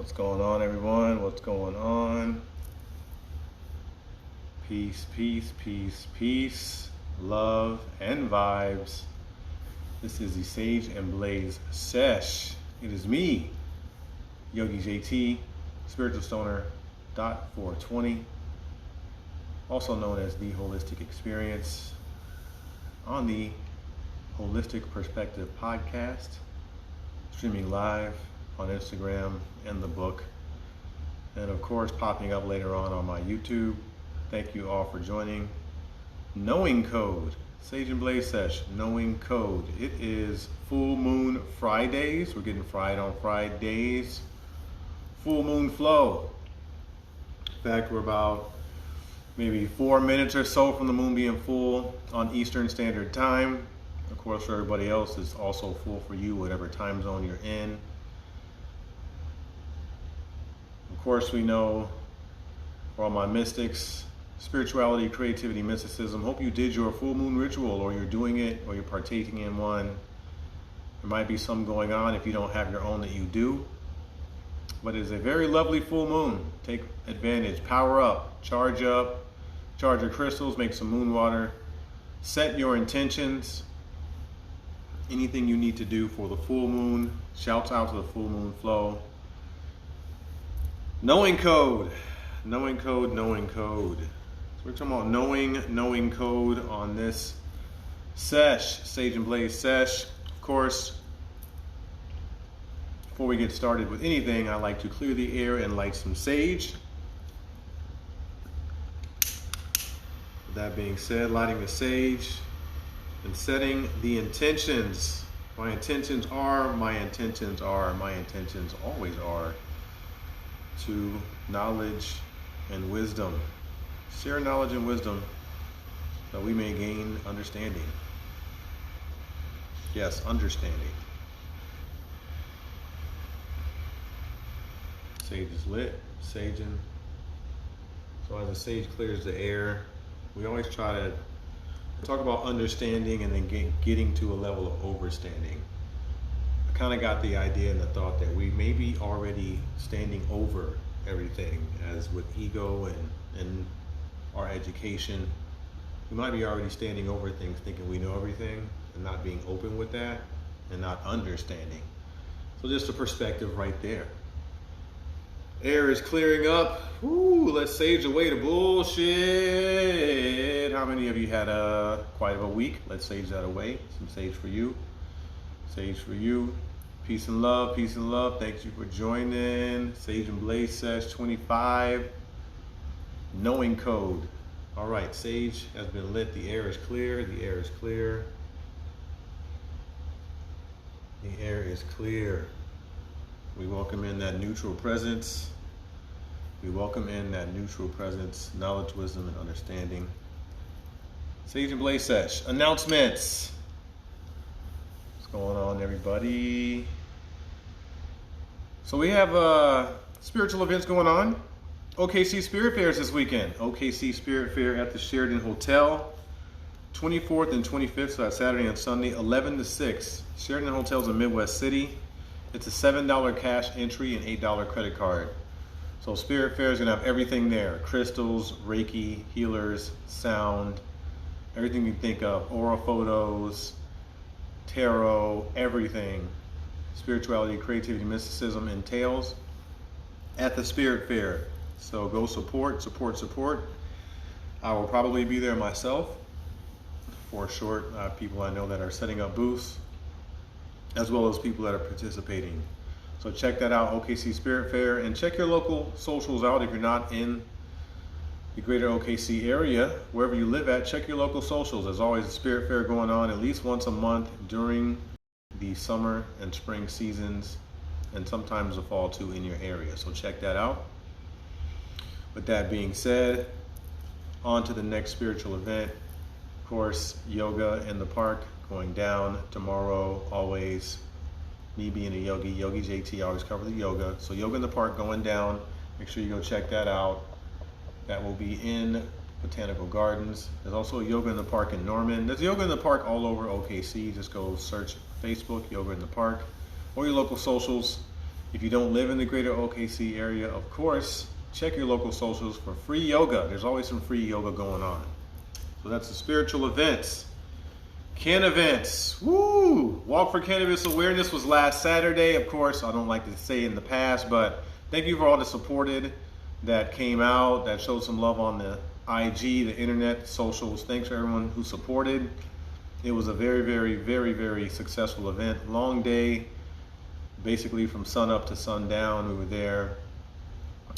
What's going on, everyone? What's going on? Peace, peace, peace, peace, love, and vibes. This is the Sage and Blaze Sesh. It is me, Yogi JT, Spiritual Stoner .420, also known as the Holistic Experience, on the Holistic Perspective Podcast, streaming live on Instagram and the book, and of course popping up later on my YouTube. Thank you all for joining. Knowing Code, Sage and Blaze Sesh, Knowing Code. It is Full Moon Fridays. We're getting fried on Fridays. Full Moon Flow. In fact, we're about maybe 4 minutes or so from the moon being full on Eastern Standard Time. Of course, for everybody else, it's also full for you, whatever time zone you're in. Of course, we know, for all my mystics, spirituality, creativity, mysticism, hope you did your full moon ritual, or you're doing it, or you're partaking in one. There might be some going on if you don't have your own that you do. But it is a very lovely full moon. Take advantage, power up, charge your crystals, make some moon water, set your intentions, anything you need to do for the full moon. Shouts out to the full moon flow. Knowing Code, Knowing Code, Knowing Code. So we're talking about knowing code on this sesh, Sage and Blaze Sesh. Of course, before we get started with anything, I like to clear the air and light some sage. With that being said, lighting the sage and setting the intentions. My intentions always are to knowledge and wisdom. Share knowledge and wisdom that we may gain understanding. Yes, understanding. Sage is lit, saging. So as the sage clears the air, we always try to talk about understanding and then getting to a level of overstanding. I kind of got the idea and the thought that we may be already standing over everything, as with ego and our education. We might be already standing over things, thinking we know everything, and not being open with that, and not understanding. So just a perspective right there. Air is clearing up. Woo, let's sage away the bullshit. How many of you had quite of a week? Let's sage that away. Some sage for you. Sage for you. Peace and love, peace and love. Thank you for joining. Sage and Blaze Sesh 25. Knowing Code. All right, sage has been lit. The air is clear. The air is clear. The air is clear. We welcome in that neutral presence. We welcome in that neutral presence, knowledge, wisdom, and understanding. Sage and Blaze Sesh. Announcements. What's going on, everybody? So we have spiritual events going on. OKC Spirit Fairs this weekend. OKC Spirit Fair at the Sheraton Hotel, 24th and 25th, so that's Saturday and Sunday, 11 to 6. Sheraton Hotel's in Midwest City. It's a $7 cash entry and $8 credit card. So Spirit Fair is going to have everything there. Crystals, Reiki, healers, sound, everything you think of. Aura photos, tarot, everything. Spirituality, creativity, mysticism entails at the Spirit Fair. So go support. I will probably be there myself for short. People I know that are setting up booths, as well as people that are participating. So check that out, OKC Spirit Fair, and check your local socials out if you're not in the greater OKC area. Wherever you live at, check your local socials. There's always a Spirit Fair going on at least once a month during the summer and spring seasons, and sometimes the fall too in your area. So check that out. With that being said, on to the next spiritual event. Of course, yoga in the park going down tomorrow. Always me being a yogi, Yogi JT, always cover the yoga. So yoga in the park going down. Make sure you go check that out. That will be in Botanical Gardens. There's also yoga in the park in Norman. There's yoga in the park all over OKC. Just go search Facebook, yoga in the park, or your local socials. If you don't live in the greater OKC area, of course, check your local socials for free yoga. There's always some free yoga going on. So that's the spiritual events. Can events. Woo! Walk for Cannabis Awareness was last Saturday. Of course, I don't like to say in the past, but thank you for all that supported, that came out, that showed some love on the IG, the internet, socials. Thanks for everyone who supported. It was a very, very, very, very successful event. Long day, basically from sun up to sundown. We were there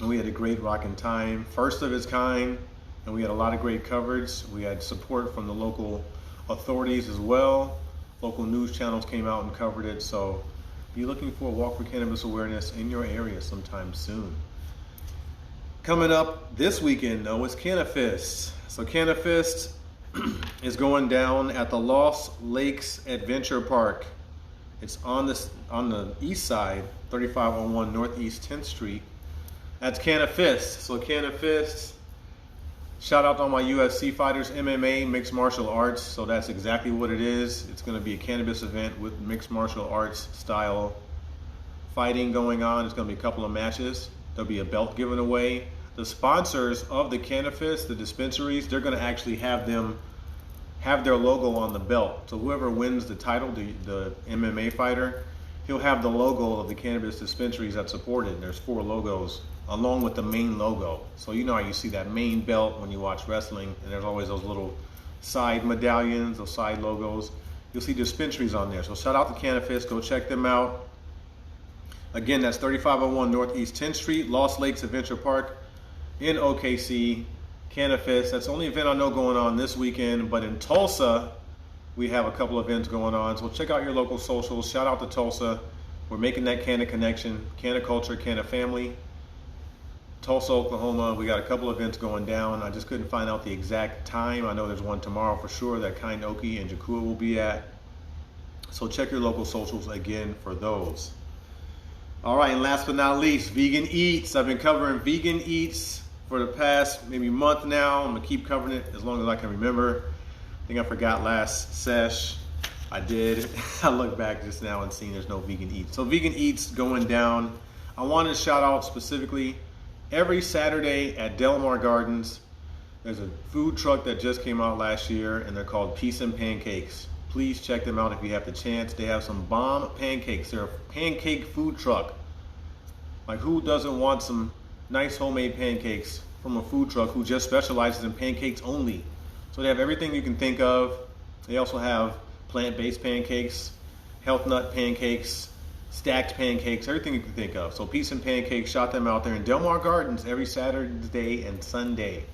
and we had a great rocking time. First of its kind, and we had a lot of great coverage. We had support from the local authorities as well. Local news channels came out and covered it. So be looking for a Walk for Cannabis Awareness in your area sometime soon. Coming up this weekend though is Cannafist. So Cannafist is going down at the Lost Lakes Adventure Park. It's on the east side, 3501 Northeast 10th Street. That's Cannafist. So Cannafist, shout out to all my UFC fighters, MMA, mixed martial arts. So that's exactly what it is. It's going to be a cannabis event with mixed martial arts style fighting going on. It's going to be a couple of matches. There'll be a belt given away. The sponsors of the Cannafist, the dispensaries, they're going to actually have their logo on the belt. So whoever wins the title, the MMA fighter, he'll have the logo of the cannabis dispensaries that support it. There's 4 logos along with the main logo. So you know how you see that main belt when you watch wrestling, and there's always those little side medallions, those side logos. You'll see dispensaries on there. So shout out to Cannafist, go check them out. Again, that's 3501 Northeast 10th Street, Lost Lakes Adventure Park in OKC. Cannafist, that's the only event I know going on this weekend, but in Tulsa, we have a couple events going on. So check out your local socials. Shout out to Tulsa. We're making that Canna connection, Canna culture, Canna family. Tulsa, Oklahoma, we got a couple events going down. I just couldn't find out the exact time. I know there's one tomorrow for sure that Kainoki and Jakua will be at. So check your local socials again for those. All right, and last but not least, Vegan Eats. I've been covering Vegan Eats for the past maybe month now. I'm gonna keep covering it as long as I can remember. I think I forgot last sesh. I did. I looked back just now and seen there's no Vegan Eats. So Vegan Eats going down. I wanted to shout out specifically every Saturday at Delmar Gardens. There's a food truck that just came out last year and they're called Peace and Pancakes. Please check them out if you have the chance. They have some bomb pancakes. They're a pancake food truck. Like, who doesn't want some nice homemade pancakes from a food truck who just specializes in pancakes only? So they have everything you can think of. They also have plant-based pancakes, health nut pancakes, stacked pancakes, everything you can think of. So Peace and Pancakes, shout them out there in Delmar Gardens every Saturday and Sunday.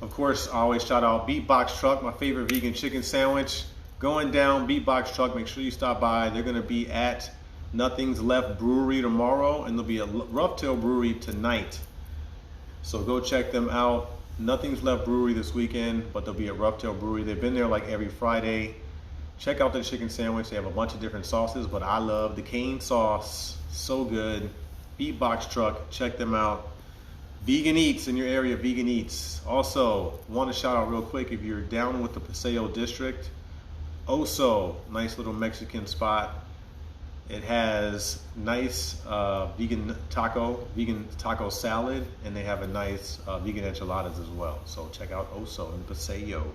Of course, I always shout out Beatbox Truck, my favorite vegan chicken sandwich. Going down, Beatbox Truck, make sure you stop by. They're gonna be at Nothing's Left Brewery tomorrow, and there'll be a Rough Tail Brewery tonight. So go check them out. Nothing's Left Brewery this weekend, but they'll be at Rough Tail Brewery. They've been there like every Friday. Check out the chicken sandwich. They have a bunch of different sauces, but I love the cane sauce. So good. Beatbox Truck, check them out. Vegan Eats in your area, Vegan Eats. Also, want to shout out real quick, if you're down with the Paseo District, Oso, nice little Mexican spot. It has nice vegan taco salad, and they have a nice vegan enchiladas as well. So check out Oso in Paseo.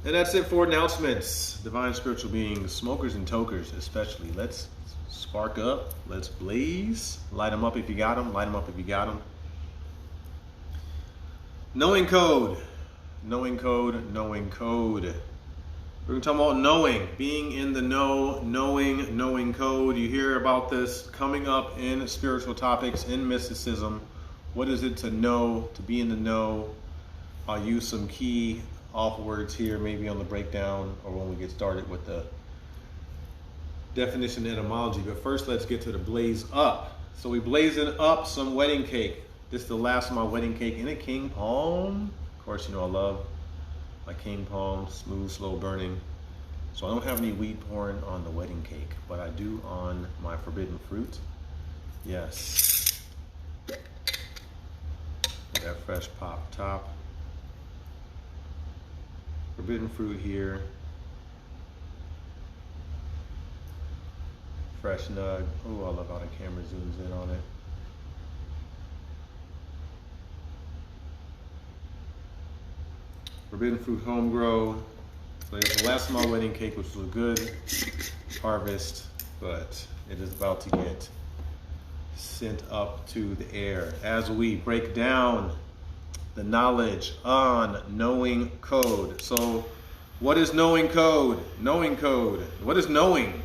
And that's it for announcements. Divine spiritual beings, smokers and tokers especially. Let's spark up. Let's blaze. Light them up if you got them. Light them up if you got them. Knowing code. Knowing code. Knowing code. We're talking about knowing, being in the know, knowing code. You hear about this coming up in spiritual topics, in mysticism. What is it to know, to be in the know? I'll use some key off words here, maybe on the breakdown or when we get started with the definition and etymology. But first, let's get to the blaze up. So we blazing up some wedding cake. This is the last of my wedding cake in a king palm. Of course, you know I love my king palm, smooth, slow burning. So I don't have any weed pouring on the wedding cake, but I do on my forbidden fruit. Yes. That fresh pop top. Forbidden fruit here. Fresh nug. Oh, I love how the camera zooms in on it. Forbidden fruit home grow. So the last of my wedding cake, which was a good harvest, but it is about to get sent up to the air as we break down the knowledge on knowing code. So what is knowing code? Knowing code. What is knowing?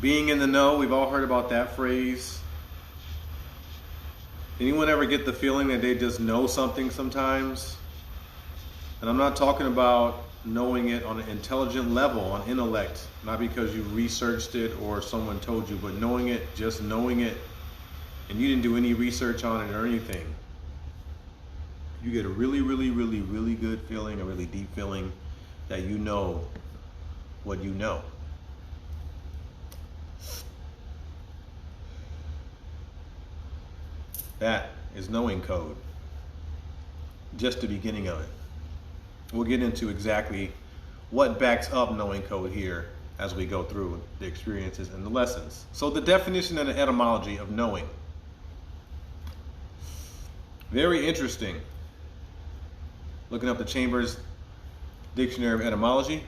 Being in the know. We've all heard about that phrase. Anyone ever get the feeling that they just know something sometimes? And I'm not talking about knowing it on an intelligent level, on intellect, not because you researched it or someone told you, but knowing it, just knowing it, and you didn't do any research on it or anything. You get a really, really, really, really good feeling, a really deep feeling that you know what you know. That is knowing code. Just the beginning of it. We'll get into exactly what backs up knowing code here as we go through the experiences and the lessons. So the definition and the etymology of knowing. Very interesting. Looking up the Chambers Dictionary of Etymology.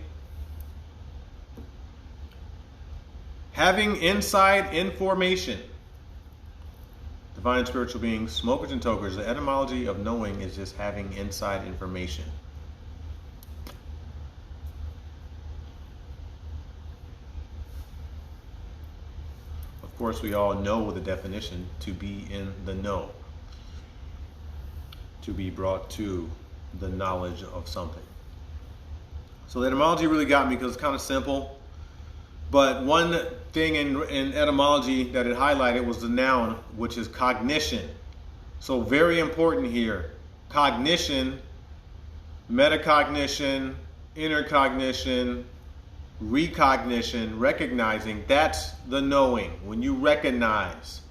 Having inside information. Divine spiritual beings, smokers and tokers. The etymology of knowing is just having inside information. Of course, we all know the definition: to be in the know, to be brought to the knowledge of something. So the etymology really got me because it's kind of simple. But one thing in etymology that it highlighted was the noun, which is cognition. So very important here. Cognition, metacognition, inner cognition, recognition, recognizing, that's the knowing, when you recognize.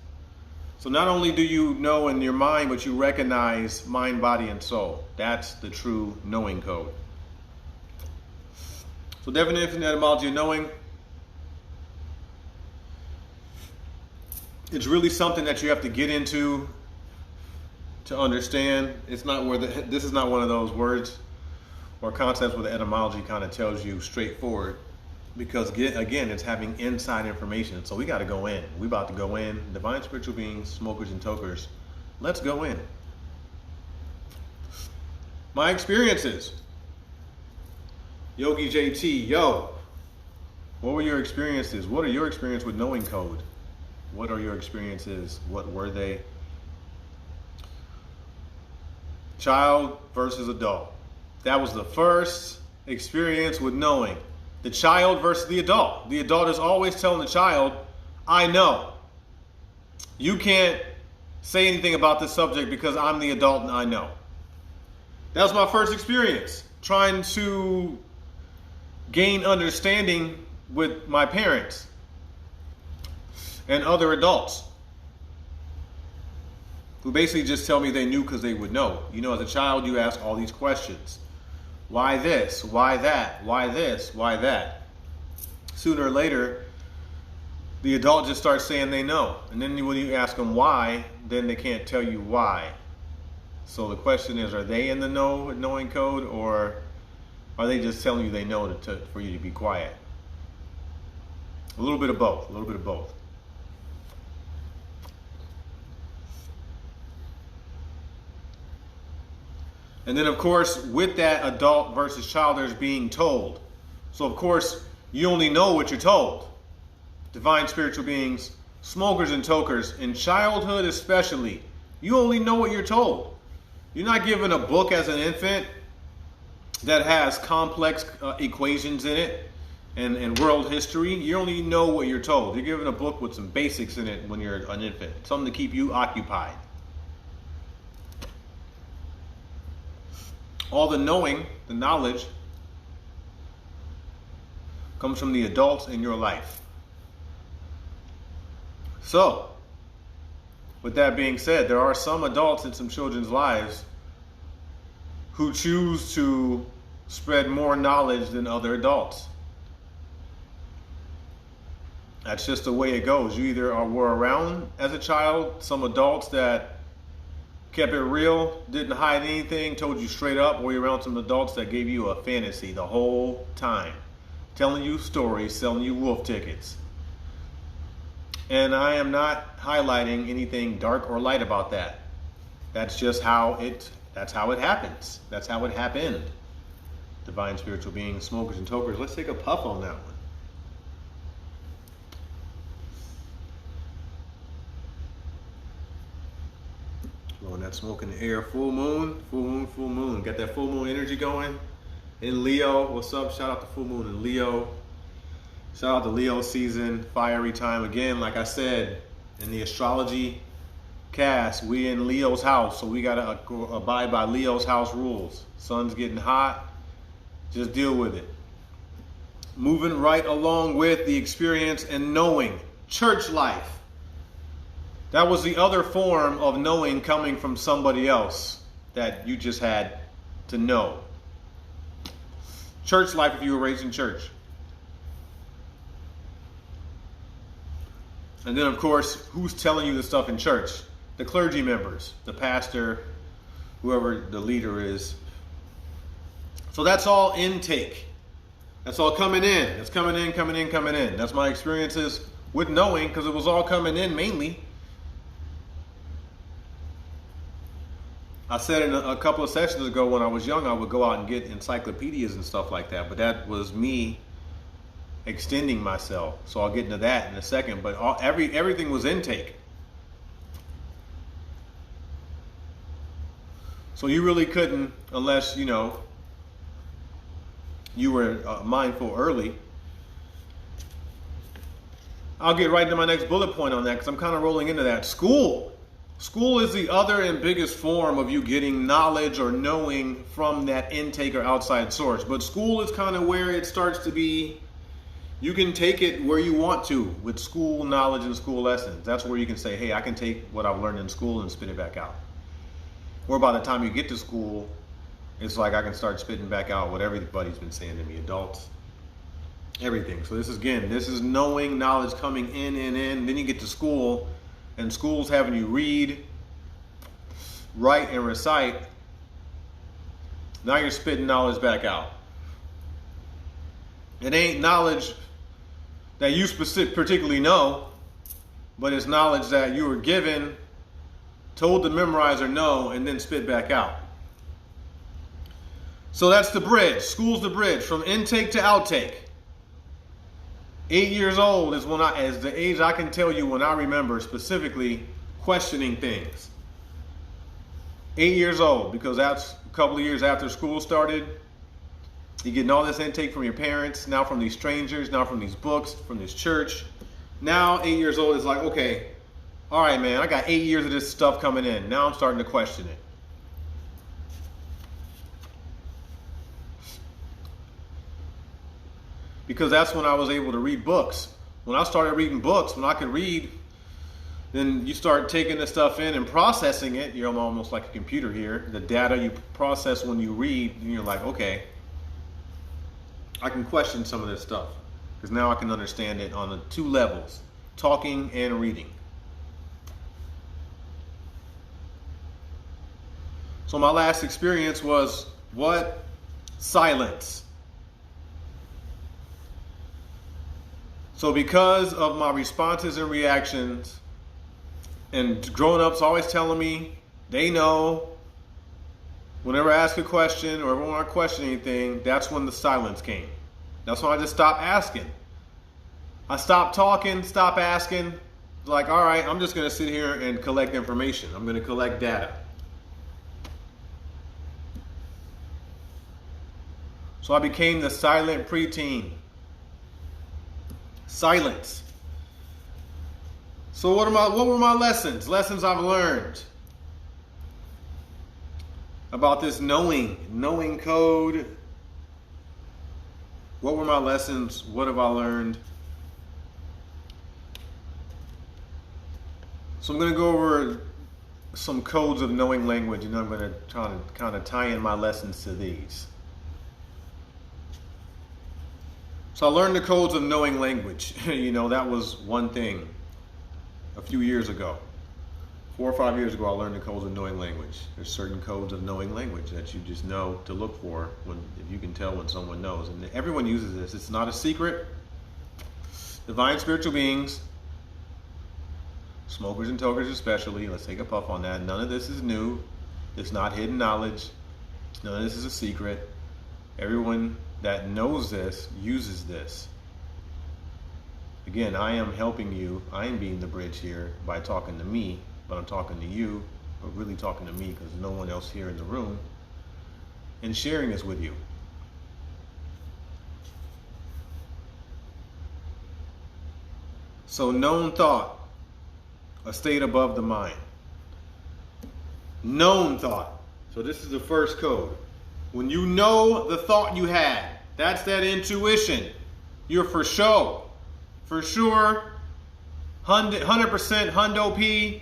So not only do you know in your mind, but you recognize mind, body, and soul. That's the true knowing code. So definition and etymology of knowing. It's really something that you have to get into to understand. It's not where this is not one of those words or concepts where the etymology kind of tells you straightforward, because again, it's having inside information. So we got to go in. We about to go in. Divine spiritual beings, smokers and tokers. Let's go in. My experiences. Yogi JT, yo. What were your experiences? What are your experiences with knowing code? What are your experiences? What were they? Child versus adult. That was the first experience with knowing. The child versus the adult. The adult is always telling the child, I know. You can't say anything about this subject because I'm the adult and I know. That was my first experience, trying to gain understanding with my parents and other adults who basically just tell me they knew because they would know. You know, as a child, you ask all these questions. Why this? Why that? Why this? Why that? Sooner or later, the adult just starts saying they know. And then when you ask them why, then they can't tell you why. So the question is, are they in the know with knowing code, or are they just telling you they know for you to be quiet? A little bit of both. A little bit of both. And then, of course, with that adult versus child, there's being told. So, of course, you only know what you're told. Divine spiritual beings, smokers and tokers, in childhood especially, you only know what you're told. You're not given a book as an infant that has complex equations in it and world history. You only know what you're told. You're given a book with some basics in it when you're an infant, something to keep you occupied. All the knowing, the knowledge, comes from the adults in your life. So, with that being said, there are some adults in some children's lives who choose to spread more knowledge than other adults. That's just the way it goes. You either were around as a child, some adults that kept it real, didn't hide anything, told you straight up, or you're around some adults that gave you a fantasy the whole time, telling you stories, selling you wolf tickets. And I am not highlighting anything dark or light about that. That's just how it happens. That's how it happened. Divine spiritual beings, smokers and tokers. Let's take a puff on that one. Blowing that smoke in the air. Full moon, full moon, full moon. Got that full moon energy going. In Leo, what's up? Shout out to full moon in Leo. Shout out to Leo season, fiery time. Again, like I said, in the astrology cast, we in Leo's house, so we gotta abide by Leo's house rules. Sun's getting hot, just deal with it. Moving right along with the experience and knowing. Church life. That was the other form of knowing coming from somebody else that you just had to know. Church life if you were raised in church. And then, of course, who's telling you the stuff in church? The clergy members, the pastor, whoever the leader is. So that's all intake. That's all coming in. That's coming in, coming in, coming in. That's my experiences with knowing, because it was all coming in mainly. I said in a couple of sessions ago, when I was young, I would go out and get encyclopedias and stuff like that. But that was me extending myself. So I'll get into that in a second. But everything was intake. So you really couldn't, unless, you know, you were mindful early. I'll get right into my next bullet point on that, because I'm kind of rolling into that. School. School is the other and biggest form of you getting knowledge or knowing from that intake or outside source. But school is kind of where it starts to be, you can take it where you want to with school knowledge and school lessons. That's where you can say, hey, I can take what I've learned in school and spit it back out. Or by the time you get to school, it's like I can start spitting back out what everybody's been saying to me, adults, everything. So this is knowing, knowledge coming in. Then you get to school, and school's having you read, write, and recite. Now you're spitting knowledge back out. It ain't knowledge that you particularly know, but it's knowledge that you were given, told to memorize or know, and then spit back out. So that's the bridge. School's the bridge from intake to outtake. 8 years old is as the age I can tell you when I remember specifically questioning things. 8 years old, because that's a couple of years after school started. You're getting all this intake from your parents, now from these strangers, now from these books, from this church. Now 8 years old is like, okay, all right, man, I got 8 years of this stuff coming in. Now I'm starting to question it. Because that's when I was able to read books. When I started reading books, when I could read, then you start taking the stuff in and processing it. You're almost like a computer here. The data you process when you read, and you're like, okay, I can question some of this stuff. Because now I can understand it on the two levels, talking and reading. So my last experience was what? Silence. So because of my responses and reactions, and grown-ups always telling me they know, whenever I ask a question or when I question anything, that's when the silence came. That's when I just stopped asking. I stopped talking, stopped asking. Like, all right, I'm just going to sit here and collect information. I'm going to collect data. So I became the silent preteen. Silence. So what were my lessons? Lessons I've learned about this knowing code. What were my lessons? What have I learned? So I'm going to go over some codes of knowing language, and I'm going to try to kind of tie in my lessons to these. So I learned the codes of knowing language. You know, that was one thing a few years ago. 4 or 5 years ago, I learned the codes of knowing language. There's certain codes of knowing language that you just know to look for if you can tell when someone knows. And everyone uses this. It's not a secret. Divine spiritual beings, smokers and tokers especially, let's take a puff on that. None of this is new. It's not hidden knowledge. None of this is a secret. Everyone that knows this uses this. Again, I am helping you. I am being the bridge here by talking to me, but I'm talking to you, but really talking to me because no one else here in the room, and sharing this with you. So known thought, a state above the mind. Known thought. So this is the first code. When you know the thought you had, that's that intuition. You're for sure. For sure. 100% hundo P.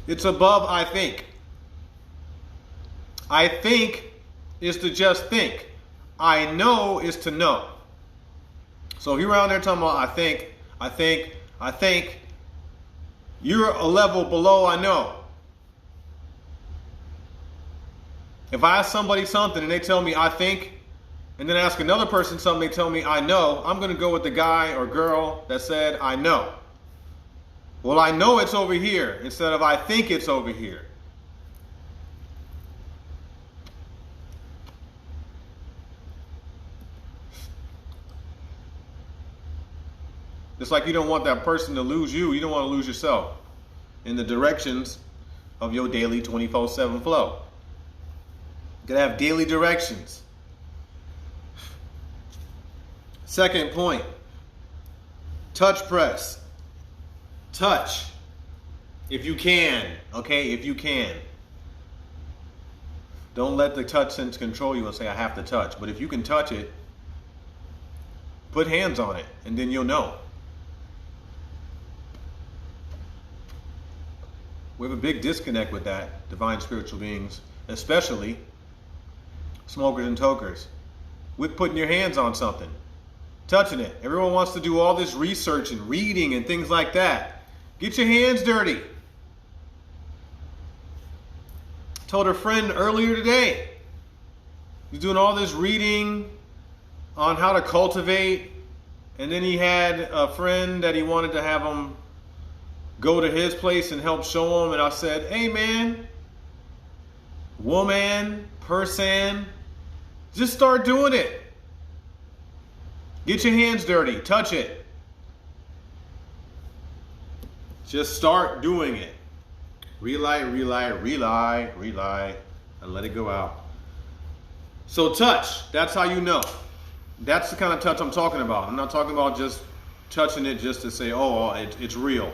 It's above I think. I think is to just think. I know is to know. So if you're around there talking about I think, you're a level below I know. If I ask somebody something and they tell me I think, and then ask another person something, they tell me I know, I'm going to go with the guy or girl that said I know. Well, I know it's over here instead of I think it's over here. Just like you don't want that person to lose you, you don't want to lose yourself in the directions of your daily 24/7 flow. You gotta have daily directions. Second point, touch press. Touch. If you can, okay, if you can. Don't let the touch sense control you and say I have to touch. But if you can touch it, put hands on it and then you'll know. We have a big disconnect with that, divine spiritual beings, especially smokers and tokers, with putting your hands on something, touching it. Everyone wants to do all this research and reading and things like that. Get your hands dirty. Told her friend earlier today, he's doing all this reading on how to cultivate, and then he had a friend that he wanted to have him go to his place and help show him, and I said, hey man, woman, person, just start doing it. Get your hands dirty, touch it. Just start doing it. Relight, and let it go out. So touch, that's how you know. That's the kind of touch I'm talking about. I'm not talking about just touching it just to say, oh, it's real.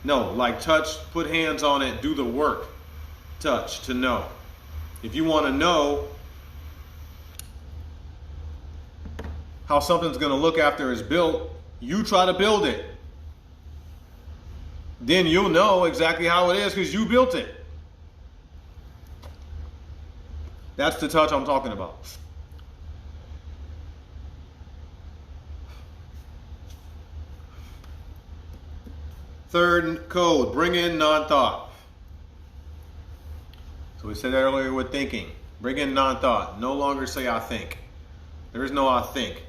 No, like touch, put hands on it, do the work. Touch, to know. If you want to know how something's going to look after it's built, you try to build it. Then you'll know exactly how it is because you built it. That's the touch I'm talking about. Third code, bring in non-thought. So we said that earlier with thinking. Bring in non-thought. No longer say I think. There is no I think.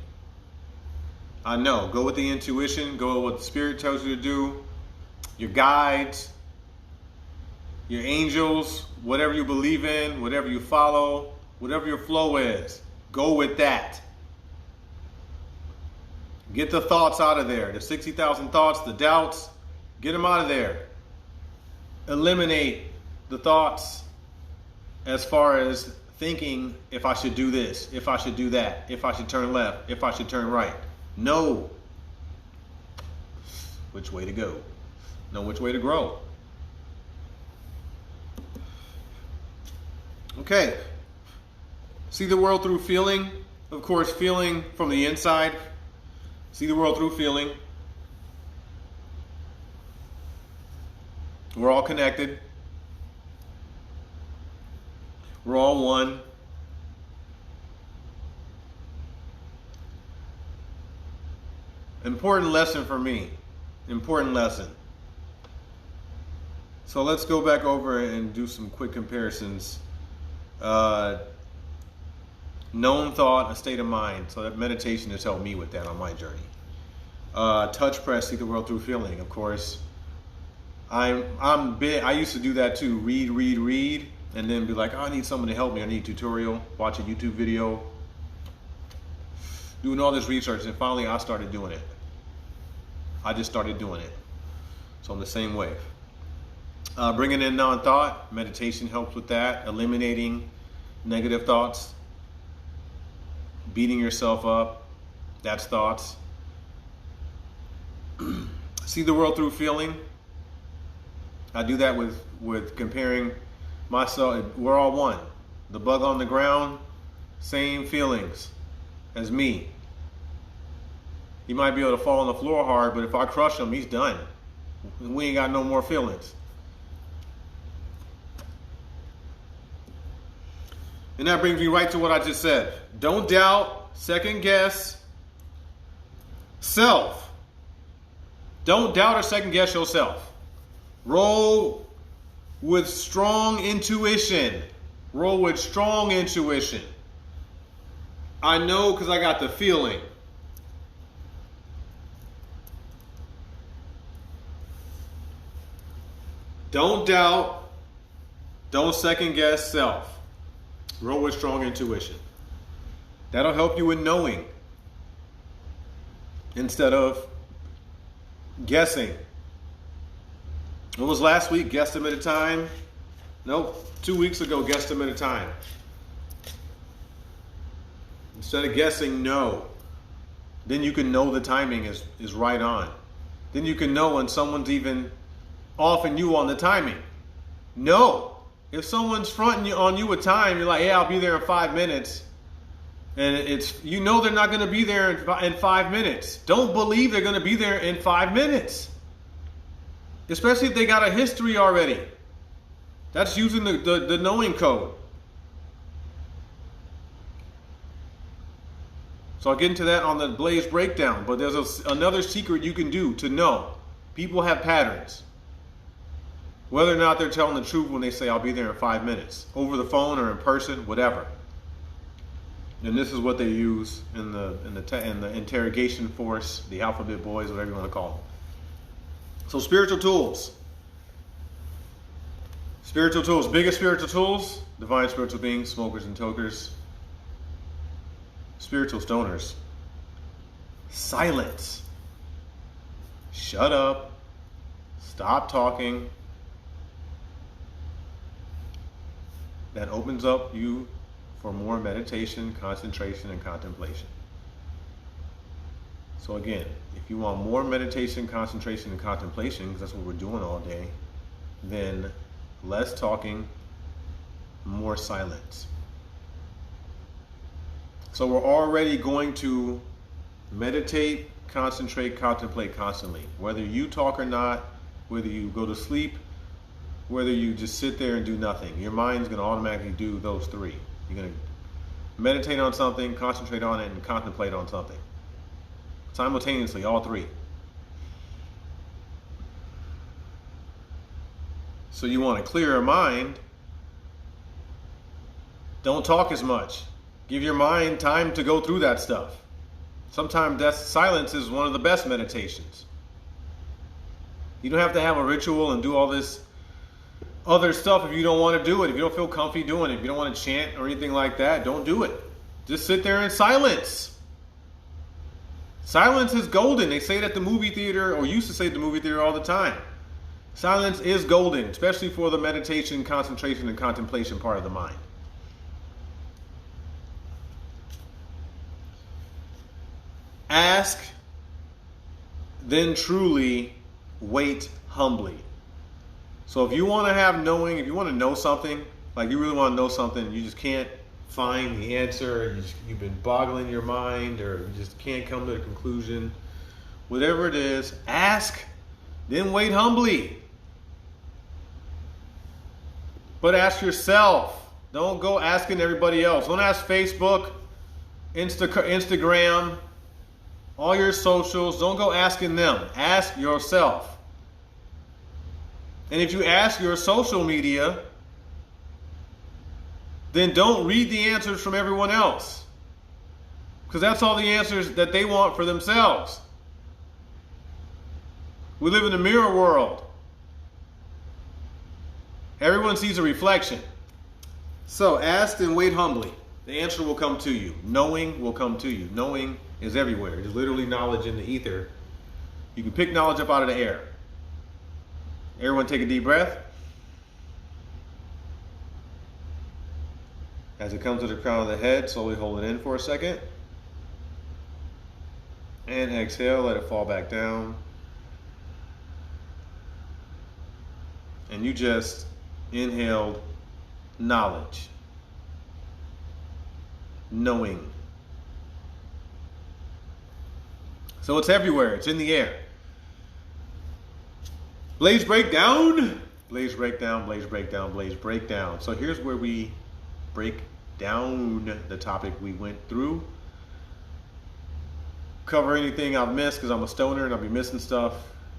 I know. Go with the intuition. Go with what the spirit tells you to do. Your guides, your angels, whatever you believe in, whatever you follow, whatever your flow is, go with that. Get the thoughts out of there. The 60,000 thoughts, the doubts, get them out of there. Eliminate the thoughts as far as thinking if I should do this, if I should do that, if I should turn left, if I should turn right. Know which way to go. Know which way to grow. Okay. See the world through feeling. Of course, feeling from the inside. See the world through feeling. We're all connected. We're all one. Important lesson for me. Important lesson. So let's go back over and do some quick comparisons. Known thought, a state of mind. So that meditation has helped me with that on my journey. Touch, press, see the world through feeling. Of course, I'm big. I used to do that too. Read, and then be like, oh, I need someone to help me. I need a tutorial. Watch a YouTube video. Doing all this research, and finally I started doing it. I just started doing it. So I'm the same way. Bringing in non-thought, meditation helps with that. Eliminating negative thoughts. Beating yourself up, that's thoughts. See the world through feeling. I do that with comparing myself. We're all one. The bug on the ground, same feelings as me. He might be able to fall on the floor hard, but if I crush him, he's done. We ain't got no more feelings. And that brings me right to what I just said. Don't doubt, second guess, self. Don't doubt or second guess yourself. Roll with strong intuition. Roll with strong intuition. I know because I got the feeling. Don't doubt. Don't second guess self. Roll with strong intuition. That'll help you with knowing instead of guessing. What was last week? Guessed them at a time? Nope. 2 weeks ago, guessed them at a time. Instead of guessing, know. Then you can know the timing is right on. Then you can know when someone's even offing you on the timing. No. If someone's fronting on you with time, you're like, yeah, I'll be there in 5 minutes. And you know they're not going to be there in 5 minutes. Don't believe they're going to be there in 5 minutes. Especially if they got a history already. That's using the knowing code. So I'll get into that on the Blaze breakdown. But there's another secret you can do to know. People have patterns. Whether or not they're telling the truth when they say, I'll be there in 5 minutes. Over the phone or in person, whatever. And this is what they use in the interrogation force, the alphabet boys, whatever you want to call them. So spiritual tools. Spiritual tools. Biggest spiritual tools. Divine spiritual beings, smokers and tokers. Spiritual stoners. Silence. Shut up. Stop talking. That opens up you for more meditation, concentration, and contemplation. So again, if you want more meditation, concentration, and contemplation, because that's what we're doing all day, then less talking, more silence. So we're already going to meditate, concentrate, contemplate constantly. Whether you talk or not, whether you go to sleep, whether you just sit there and do nothing, your mind's going to automatically do those three. You're going to meditate on something, concentrate on it, and contemplate on something. Simultaneously, all three. So you want a clearer mind. Don't talk as much. Give your mind time to go through that stuff. Sometimes silence is one of the best meditations. You don't have to have a ritual and do all this other stuff if you don't want to do it. If you don't feel comfy doing it, if you don't want to chant or anything like that, don't do it. Just sit there in silence. Silence is golden. They say it at the movie theater, or used to say at the movie theater all the time. Silence is golden, especially for the meditation, concentration, and contemplation part of the mind. Ask, then truly wait humbly. So if you want to have knowing, if you want to know something, like you really want to know something, you just can't find the answer, you've been boggling your mind, or you just can't come to the conclusion, whatever it is, ask, then wait humbly. But ask yourself. Don't go asking everybody else. Don't ask Facebook, Instagram, all your socials. Don't go asking them. Ask yourself. And if you ask your social media, then don't read the answers from everyone else. Because that's all the answers that they want for themselves. We live in a mirror world. Everyone sees a reflection. So ask and wait humbly. The answer will come to you. Knowing will come to you. Knowing is everywhere. It's literally knowledge in the ether. You can pick knowledge up out of the air. Everyone take a deep breath. As it comes to the crown of the head, slowly hold it in for a second. And exhale, let it fall back down. And you just inhaled knowledge. Knowing. So it's everywhere. It's in the air. Blaze breakdown. Blaze breakdown, blaze breakdown, blaze breakdown. So here's where we break down the topic we went through. Cover anything I've missed because I'm a stoner and I'll be missing stuff.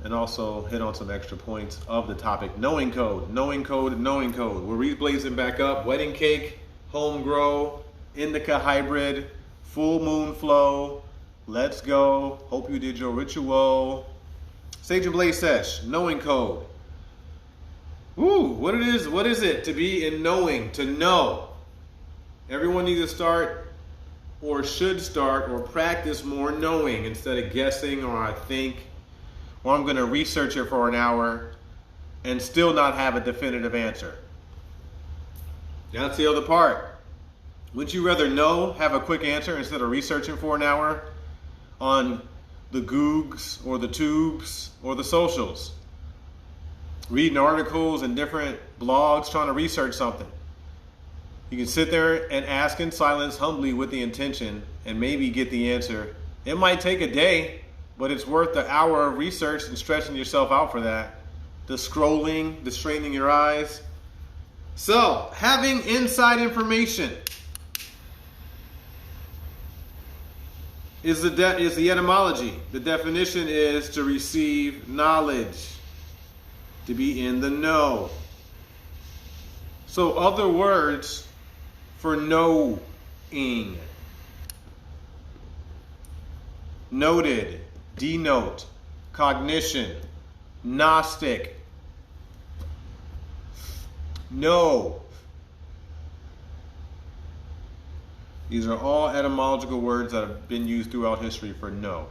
And also hit on some extra points of the topic. Knowing code, knowing code, knowing code. We're reblazing back up. Wedding cake, home grow, indica hybrid, full moon flow. Let's go. Hope you did your ritual. Sage and Blaze Sesh, knowing code. Woo, what is it to be in knowing, to know? Everyone needs to start or should start or practice more knowing instead of guessing or I think. Or I'm going to research it for an hour and still not have a definitive answer. That's the other part. Wouldn't you rather know, have a quick answer instead of researching for an hour on the Googs or the tubes or the socials? Reading articles and different blogs trying to research something. You can sit there and ask in silence humbly with the intention and maybe get the answer. It might take a day, but it's worth the hour of research and stretching yourself out for that. The scrolling, the straining your eyes. So, having inside information is the etymology. The definition is to receive knowledge, to be in the know. So, other words for knowing. Noted, denote, cognition, Gnostic, know. These are all etymological words that have been used throughout history for know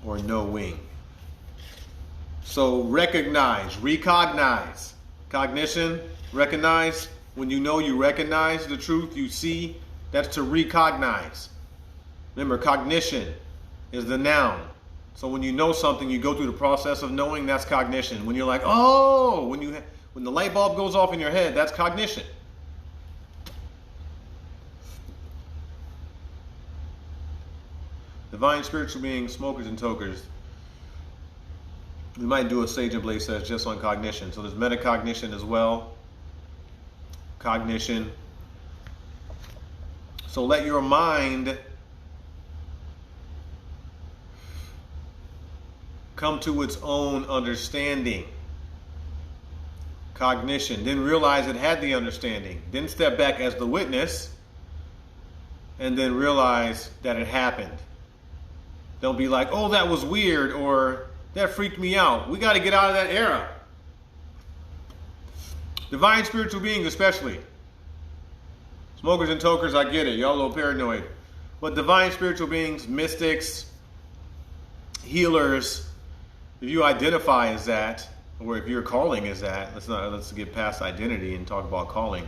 or knowing. So recognize, recognize. Cognition, recognize. When you know, you recognize the truth you see. That's to recognize. Remember, cognition is the noun. So when you know something, you go through the process of knowing. That's cognition. When you're like, oh, when the light bulb goes off in your head, that's cognition. Divine spiritual beings, smokers and tokers. We might do a Sage and Blaze Sesh just on cognition. So there's metacognition as well. Cognition. So let your mind come to its own understanding. Cognition. Then realize it had the understanding. Then step back as the witness and then realize that it happened. Don't be like, oh, that was weird, or that freaked me out. We got to get out of that era. Divine spiritual beings especially. Smokers and tokers, I get it. Y'all a little paranoid. But divine spiritual beings, mystics, healers, if you identify as that, or if your calling is that, let's get past identity and talk about calling.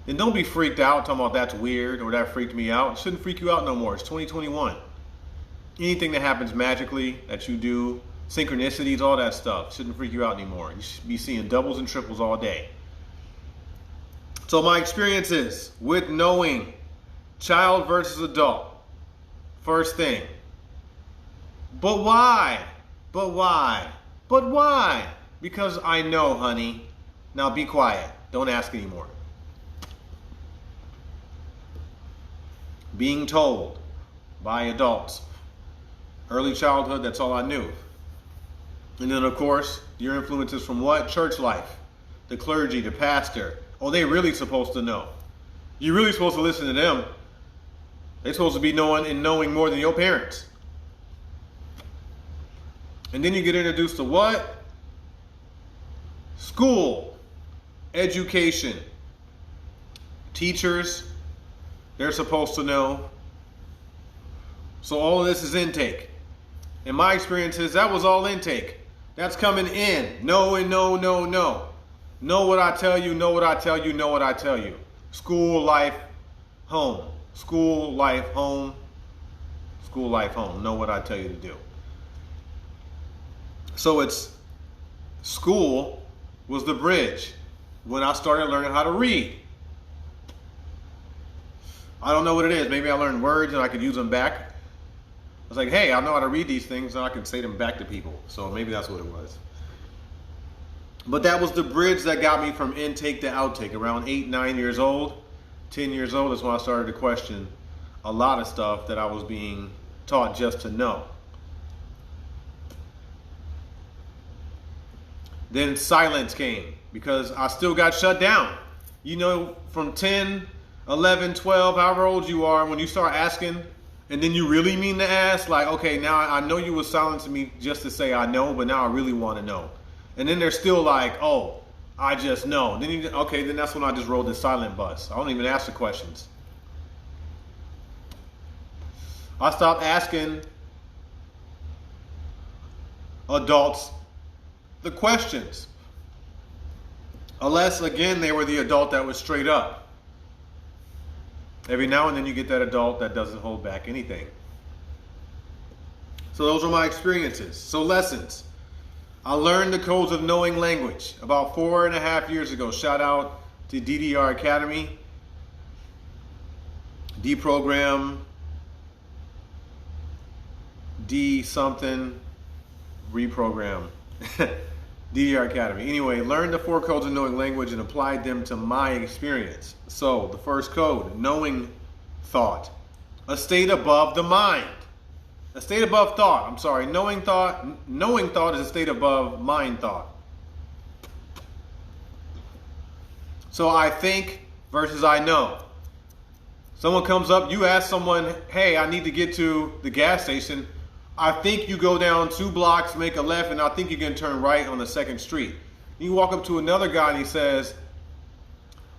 Then don't be freaked out talking about that's weird or that freaked me out. It shouldn't freak you out no more. It's 2021. Anything that happens magically that you do, synchronicities, all that stuff, shouldn't freak you out anymore. You should be seeing doubles and triples all day. So my experiences with knowing child versus adult. First thing. But why? But why? But why? Because I know, honey. Now be quiet. Don't ask anymore. Being told by adults Early childhood, that's all I knew. And then, of course, your influences from what? Church life, the clergy, the pastor. Oh, they really supposed to know. You're really supposed to listen to them. They're supposed to be knowing more than your parents. And then you get introduced to what? School, education, teachers, they're supposed to know. So all of this is intake. In my experiences, that was all intake. That's coming in. No and no, no, no. Know what I tell you, know what I tell you, know what I tell you. School, life, home. School, life, home. School, life, home. Know what I tell you to do. So it's school was the bridge when I started learning how to read. I don't know what it is. Maybe I learned words and I could use them back. I was like, hey, I know how to read these things and I can say them back to people. So maybe that's what it was. But that was the bridge that got me from intake to outtake. Around 8, 9 years old, 10 years old is when I started to question a lot of stuff that I was being taught just to know. Then silence came because I still got shut down. You know, from 10, 11, 12, however old you are, when you start asking and then you really mean to ask, like, okay, now I know you were silencing me just to say I know, but now I really want to know. And then they're still like, oh, I just know. Then that's when I just rode the silent bus. I don't even ask the questions. I stopped asking adults the questions. Unless, again, they were the adult that was straight up. Every now and then you get that adult that doesn't hold back anything. So those are my experiences. So lessons. I learned the codes of knowing language about 4.5 years ago. Shout out to DDR Academy. D program. D something. Reprogram. DDR Academy. Anyway, learned the 4 codes of knowing language and applied them to my experience. So the first code, knowing thought. A state above the mind. A state above thought. I'm sorry. Knowing thought is a state above mind thought. So I think versus I know. Someone comes up, you ask someone, hey, I need to get to the gas station. I think you go down 2 blocks, make a left, and I think you can turn right on the 2nd street. You walk up to another guy and he says,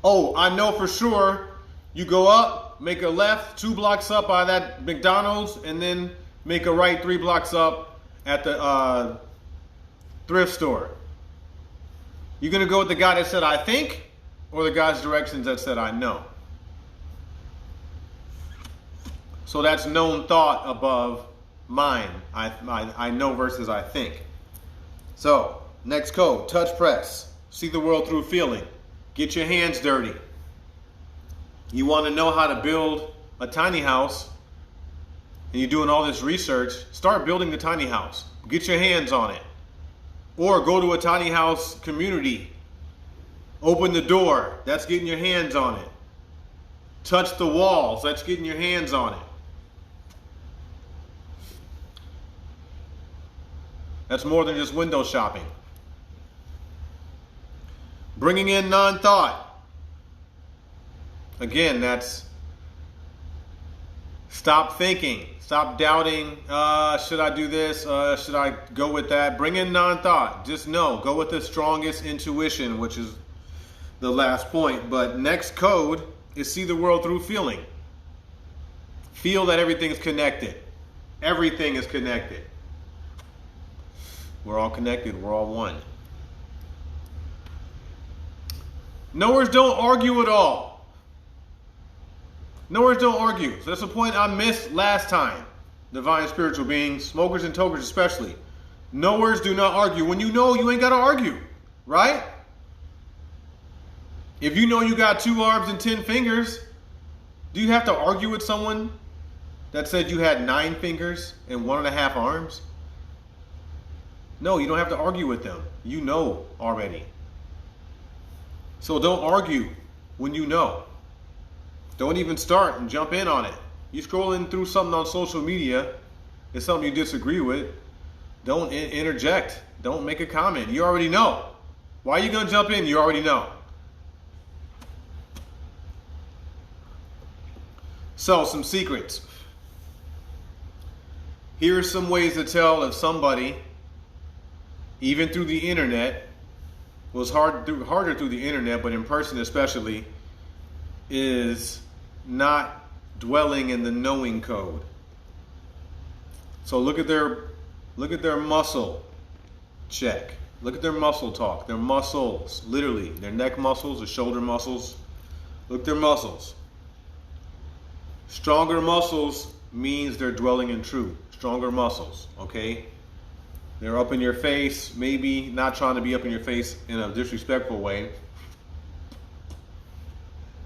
oh, I know for sure. You go up, make a left 2 blocks up by that McDonald's, and then make a right 3 blocks up at the thrift store. You're going to go with the guy that said, I think, or the guy's directions that said, I know. So that's known thought above mind. I know versus I think. So next code, touch press. See the world through feeling. Get your hands dirty. You want to know how to build a tiny house and you're doing all this research, start building the tiny house. Get your hands on it. Or go to a tiny house community. Open the door. That's getting your hands on it. Touch the walls. That's getting your hands on it. That's more than just window shopping. Bringing in non-thought. Again, that's stop thinking. Stop doubting. Should I do this? Should I go with that? Bring in non-thought. Just know. Go with the strongest intuition, which is the last point. But next code is see the world through feeling. Feel that everything is connected. Everything is connected. We're all connected. We're all one. Knowers don't argue at all. Knowers don't argue. So that's a point I missed last time. Divine spiritual beings, smokers and tokers especially. Knowers do not argue. When you know, you ain't got to argue. Right? If you know you got 2 arms and 10 fingers, do you have to argue with someone that said you had 9 fingers and 1.5 arms? No, you don't have to argue with them. You know already. So don't argue when you know. Don't even start and jump in on it. You're scrolling through something on social media it's something you disagree with, don't interject. Don't make a comment. You already know. Why are you going to jump in? You already know. So, some secrets. Here are some ways to tell if somebody, even through the internet, was harder through the internet, but in person especially, is not dwelling in the knowing code. So look at their muscle check. Look at their muscle talk. Their muscles, literally, their neck muscles, their shoulder muscles. Look at their muscles. Stronger muscles means they're dwelling in truth. Stronger muscles, okay? They're up in your face, maybe not trying to be up in your face in a disrespectful way.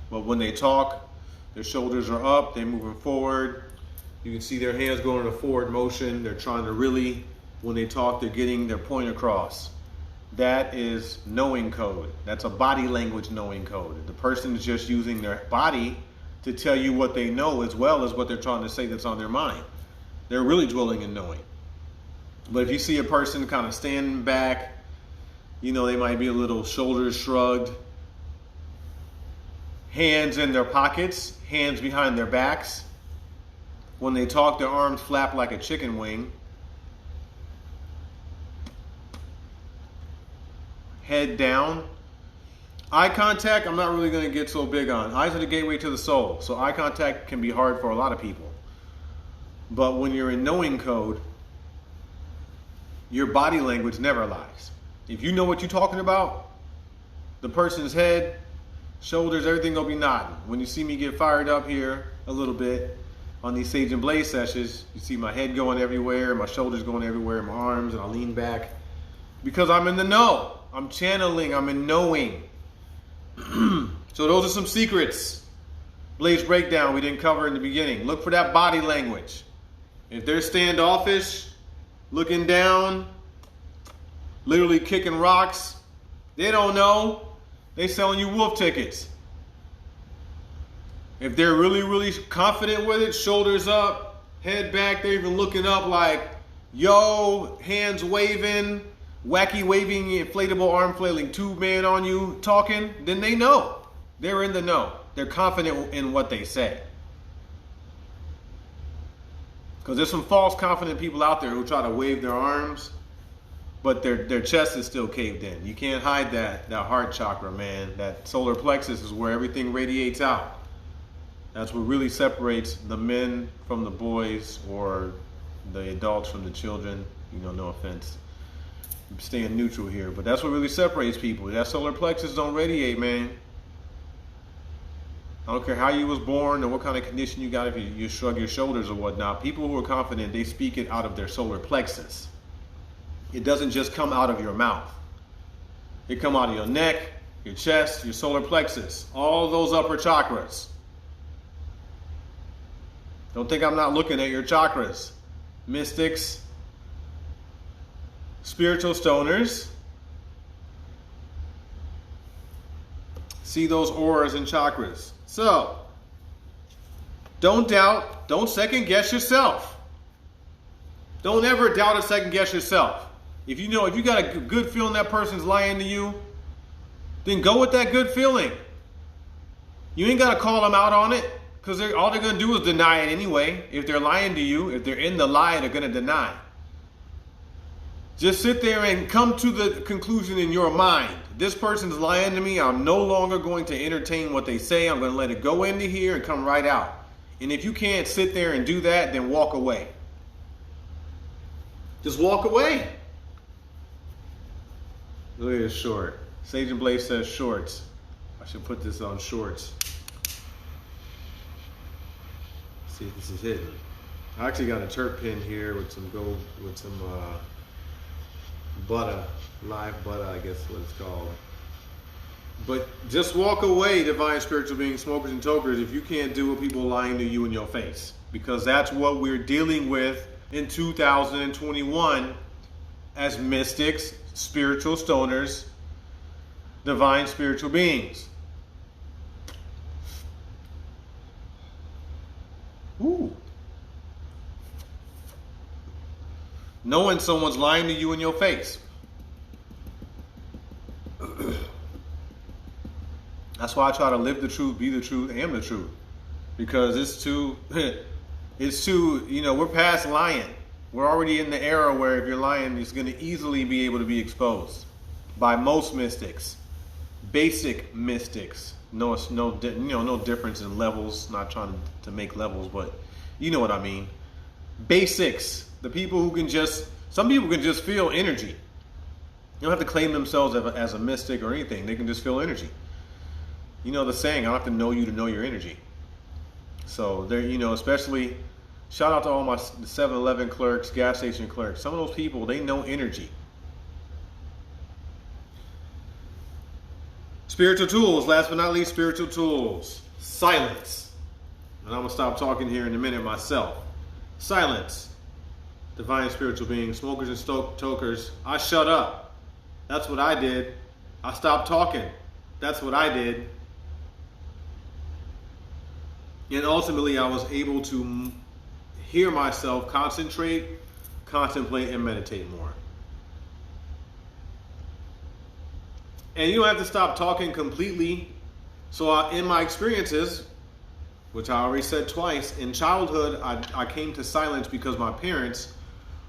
But when they talk, their shoulders are up, they're moving forward. You can see their hands going in a forward motion. They're trying to really, when they talk, they're getting their point across. That is knowing code. That's a body language knowing code. The person is just using their body to tell you what they know as well as what they're trying to say that's on their mind. They're really dwelling in knowing. But if you see a person kind of standing back, you know, they might be a little shoulders shrugged, hands in their pockets, hands behind their backs. When they talk, their arms flap like a chicken wing. Head down. Eye contact, I'm not really going to get so big on. Eyes are the gateway to the soul. So eye contact can be hard for a lot of people. But when you're in knowing code, your body language never lies. If you know what you're talking about, the person's head, shoulders, everything will be nodding. When you see me get fired up here a little bit on these Sage and Blaze sessions, you see my head going everywhere, my shoulders going everywhere, my arms, and I lean back. Because I'm in the know. I'm channeling, I'm in knowing. So those are some secrets. Blaze breakdown we didn't cover in the beginning. Look for that body language. If they're standoffish, looking down, literally kicking rocks, they don't know. They selling you wolf tickets. If they're really, really confident with it, shoulders up, head back, they're even looking up like, yo, hands waving, wacky waving, inflatable arm flailing tube man on you talking, then they know. They're in the know. They're confident in what they say. Because there's some false confident people out there who try to wave their arms, but their chest is still caved in. You can't hide that heart chakra, man. That solar plexus is where everything radiates out. That's what really separates the men from the boys, or the adults from the children. You know, no offense. I'm staying neutral here, but that's what really separates people. That solar plexus don't radiate, man. I don't care how you was born or what kind of condition you got, if you shrug your shoulders or whatnot. People who are confident, they speak it out of their solar plexus. It doesn't just come out of your mouth. It come out of your neck, your chest, your solar plexus, all those upper chakras. Don't think I'm not looking at your chakras. Mystics, spiritual stoners, see those auras and chakras. So, don't doubt, don't second guess yourself. Don't ever doubt or second guess yourself. If you got a good feeling that person's lying to you, then go with that good feeling. You ain't got to call them out on it, because all they're going to do is deny it anyway. If they're lying to you, if they're in the lie, they're going to deny. Just sit there and come to the conclusion in your mind. This person's lying to me. I'm no longer going to entertain what they say. I'm going to let it go into here and come right out. And if you can't sit there and do that, then walk away. Just walk away. Look at this short. Sage and Blaze says shorts. I should put this on shorts. See if this is hidden. I actually got a turp pin here with some gold, with some butter, live butter, I guess what it's called. But just walk away, divine spiritual beings, smokers and tokers, if you can't do what people are lying to you in your face. Because that's what we're dealing with in 2021 as mystics, spiritual stoners, divine spiritual beings. Ooh. knowing someone's lying to you in your face. That's why I try to live the truth, be the truth, am the truth. Because it's too, we're past lying. We're already in the era where if you're lying, it's going to easily be able to be exposed by most mystics, basic mystics. No difference in levels. Not trying to make levels, but you know what I mean. Basics. The people who can some people can just feel energy. You don't have to claim themselves as a mystic or anything. They can just feel energy. You know the saying, I don't have to know you to know your energy. So there, especially shout out to all my 7-Eleven clerks, gas station clerks. Some of those people, they know energy. Spiritual tools, last but not least, spiritual tools. Silence. And I'm going to stop talking here in a minute myself. Silence. Divine spiritual beings, smokers and tokers. I shut up. That's what I did. I stopped talking. That's what I did. And ultimately, I was able to hear myself concentrate, contemplate, and meditate more. And you don't have to stop talking completely. So in my experiences, which I already said twice, in childhood, I came to silence because my parents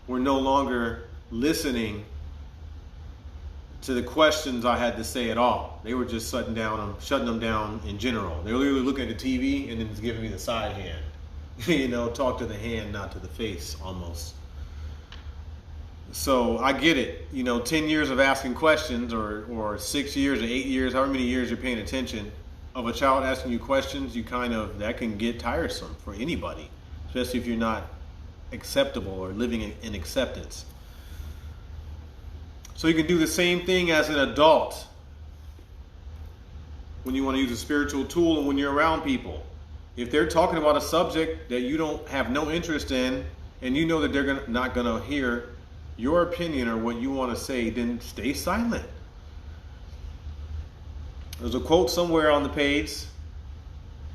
were no longer listening to the questions I had to say at all. They were just shutting them down in general. They were literally looking at the TV and then just giving me the side hand. Talk to the hand, not to the face, almost. So I get it. 10 years of asking questions or 6 years or 8 years, however many years you're paying attention, of a child asking you questions, that can get tiresome for anybody, especially if you're not acceptable or living in acceptance. So you can do the same thing as an adult when you want to use a spiritual tool and when you're around people. If they're talking about a subject that you don't have no interest in and you know that they're not going to hear your opinion or what you want to say, then stay silent. There's a quote somewhere on the page.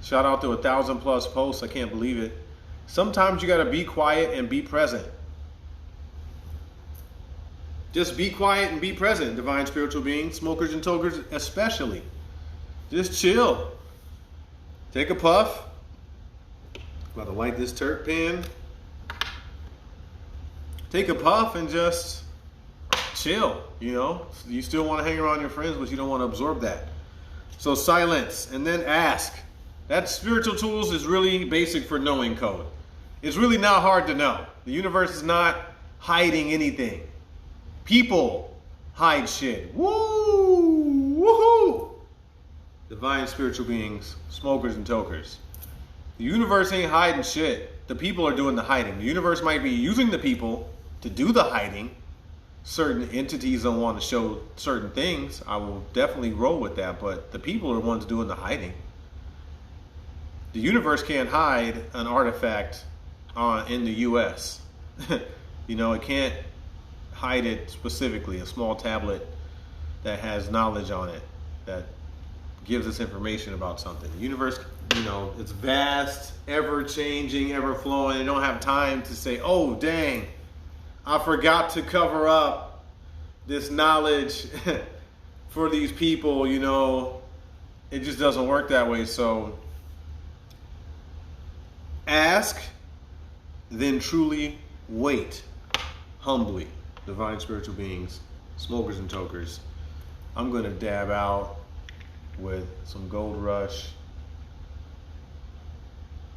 Shout out to 1,000+ posts. I can't believe it. Sometimes you got to be quiet and be present. Just be quiet and be present, divine spiritual beings, smokers and tokers especially. Just chill. Take a puff. About to light this turp pen. Take a puff and just chill, You still want to hang around your friends, but you don't want to absorb that. So silence and then ask. That spiritual tools is really basic for knowing code. It's really not hard to know. The universe is not hiding anything. People hide shit. Woo! Woohoo! Divine spiritual beings, smokers and tokers. The universe ain't hiding shit. The people are doing the hiding. The universe might be using the people to do the hiding. Certain entities don't want to show certain things. I will definitely roll with that, but the people are the ones doing the hiding. The universe can't hide an artifact in the U.S. It can't hide it specifically, a small tablet that has knowledge on it that gives us information about something. The universe, it's vast, ever-changing, ever-flowing. They don't have time to say, oh, dang, I forgot to cover up this knowledge for these people, It just doesn't work that way. So ask, then truly wait humbly. Divine spiritual beings, smokers and tokers. I'm going to dab out with some Gold Rush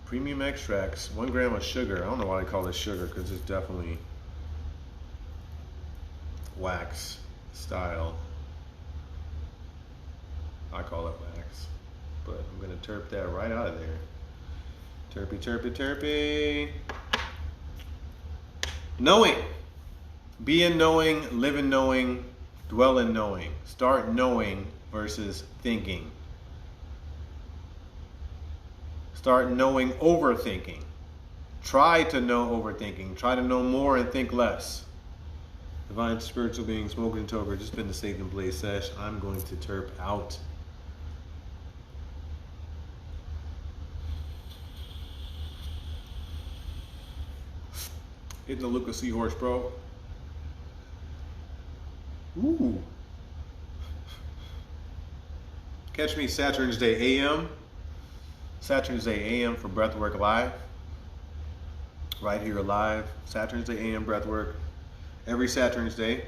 premium extracts, 1 gram of sugar. I don't know why they call this sugar, because it's definitely wax style. I call it wax, but I'm going to terp that right out of there. Terpy, terpy, terpy. Knowing. Be in knowing, live in knowing, dwell in knowing. Start knowing versus thinking. Start knowing overthinking. Try to know overthinking. Try to know more and think less. Divine spiritual being, smoker and toker, just been the Saved and Blaze sesh. I'm going to terp out. Hitting the Lucas Seahorse, bro. Ooh. Catch me Saturn's Day AM. Saturn's Day AM for Breathwork Live. Right here live. Saturn's Day AM Breathwork. Every Saturn's Day.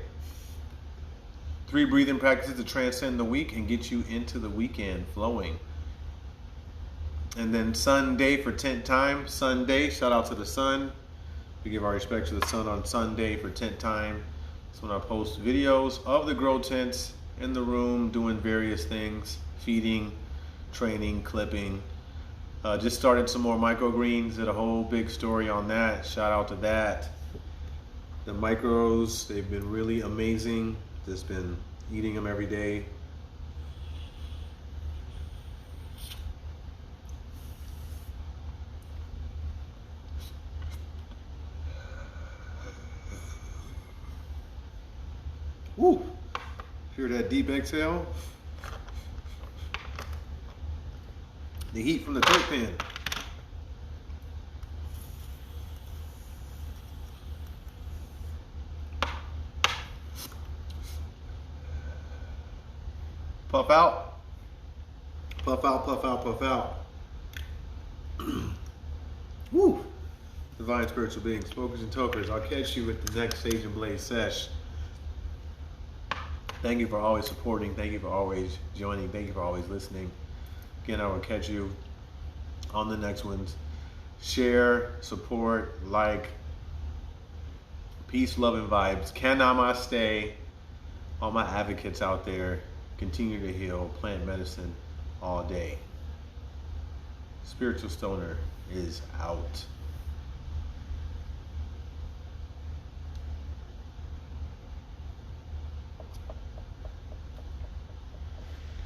3 breathing practices to transcend the week and get you into the weekend flowing. And then Sunday for 10th time. Sunday, shout out to the sun. We give our respect to the sun on Sunday for 10th time. That's when I post videos of the grow tents in the room doing various things, feeding, training, clipping. Just started some more microgreens, did a whole big story on that. Shout out to that. The micros, they've been really amazing. Just been eating them every day. Woo! Hear that deep exhale? The heat from the coke pan. Puff out. Puff out, puff out, puff out. Woo! Divine spiritual beings, smokers and tokers, I'll catch you with the next Sage and Blaze sesh. Thank you for always supporting. Thank you for always joining. Thank you for always listening. Again, I will catch you on the next ones. Share, support, like. Peace, love, and vibes. Can namaste. All my advocates out there. Continue to heal. Plant medicine all day. Spiritual Stoner is out.